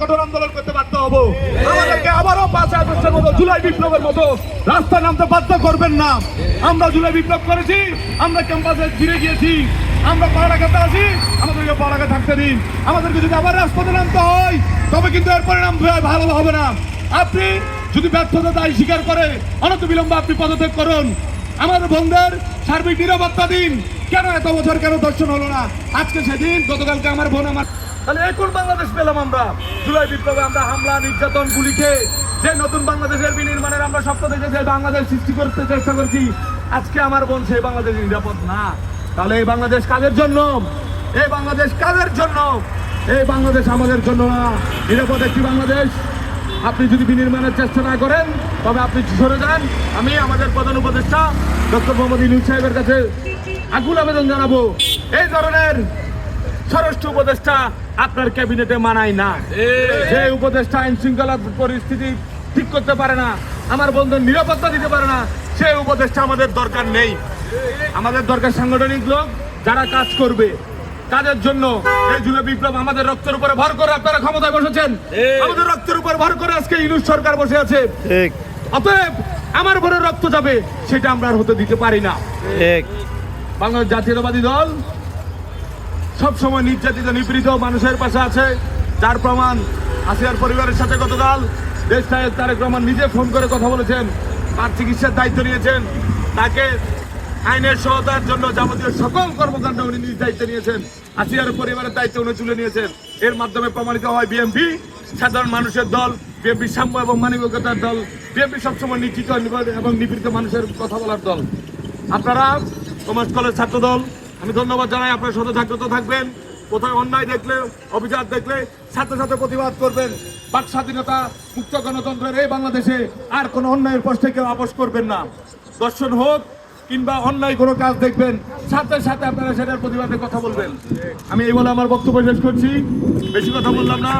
কঠোর আন্দোলন করতে বাধ্য হবো। আমাদেরকে আবারও 5 আগস্টের মতো জুলাই বিপ্লবের মতো রাস্তায় নামতে বাধ্য করবেন না। আমরা জুলাই বিপ্লব করেছি, আমরা ক্যাম্পাসে ফিরে গিয়েছি, আমরা পড়ালেখাতে আছি, আমাদেরকে পড়ালেখা থাকতে দিন। আমাদেরকে যদি আবার রাজপথে নামতে হয় তবে কিন্তু এর পরিণাম ভালো হবে না। আপনি যদি ব্যর্থতা দায় স্বীকার করে অনতিবিলম্বে আপনি পদত্যাগ করুন। আমাদের বন্ধের সার্বিক নিরাপত্তা দিন। কেন এত বছর কেন দর্শন হলো না? আজকে সেদিন, গতকালকে আমার বোন আমার, তাহলে এখন বাংলাদেশ পেলাম আমরা। জুলাই বিপ্লবে আমরা হামলা, নির্যাতন, গুলি খেয়ে যে নতুন বাংলাদেশের বিনির্মাণের আমরা স্বপ্ন দেখে যে বাংলাদেশ সৃষ্টি করতে চেষ্টা করছি, আজকে আমার বোন সেই বাংলাদেশ নিরাপদ না। তাহলে এই বাংলাদেশ কাদের জন্য? এই বাংলাদেশ কাদের জন্য? এই বাংলাদেশ আমাদের জন্য না। নিরাপদ একটি বাংলাদেশ আপনি যদি বিনির্মাণের চেষ্টা না করেন তবে আপনি সরে যান। আমি আমাদের প্রধান উপদেষ্টা ডক্টর মোহাম্মদ ইউনূস সাহেবের কাছে আকুল আবেদন জানাবো, এই ধরনের স্বরাষ্ট্র উপদেষ্টা আপনার ক্যাবিনেটে মানায় না। যে উপদেষ্টা আইন শৃঙ্খলা পরিস্থিতি ঠিক করতে পারে না, আমার বন্ধুর নিরাপত্তা দিতে পারে না, সেই উপদেষ্টা আমাদের দরকার নেই। আমাদের দরকার সাংগঠনিক লোক যারা কাজ করবে। কাজের জন্য এই জুলাই বিপ্লব আমাদের রক্তের উপরে ভর করে আপনারা ক্ষমতায় বসেছেন, আমাদের রক্তের উপর ভর করে আজকে ইউনূস সরকার বসে আছে। অতএব আমার বোনের রক্ত যাবে সেটা আমরা আর হতে দিতে পারি না। বাংলাদেশ জাতীয়তাবাদী দল সবসময় নির্যাতিত নিপীড়িত মানুষের পাশে আছে, যার প্রমাণ আসিয়ার পরিবারের সাথে গতকাল দেশ নায়ক তারেক রহমান নিজে ফোন করে কথা বলেছেন, তার চিকিৎসার দায়িত্ব নিয়েছেন, তাকে আইনের সহায়তার জন্য যাবতীয় সকল কর্মকাণ্ড উনি নিজ দায়িত্ব নিয়েছেন, আসিয়ার পরিবারের দায়িত্ব উনি তুলে নিয়েছেন। এর মাধ্যমে প্রমাণিত হয় বিএনপি সাধারণ মানুষের দল, বিএনপি সাম্য এবং মানবিকতার দল, বিএনপি সবসময় নিশ্চিত এবং নিপীড়িত মানুষের কথা বলার দল। আপনারা কমার্স কলেজ ছাত্র দল, আমি ধন্যবাদ জানাই, আপনার সাথে জাগ্রত থাকবেন। কোথায় অন্যায় দেখলে, অভিযোগ দেখলে সাথে সাথে প্রতিবাদ করবেন। বাক স্বাধীনতা, মুক্ত গণতন্ত্রের এই বাংলাদেশে আর কোনো অন্যায়ের পক্ষে কেউ আপোষ করবেন না। দর্শন হোক কিংবা অন্যায় কোনো কাজ দেখবেন, সাথে সাথে আপনারা সেটার প্রতিবাদে কথা বলবেন। আমি এই বলে আমার বক্তব্য শেষ করছি, বেশি কথা বললাম না।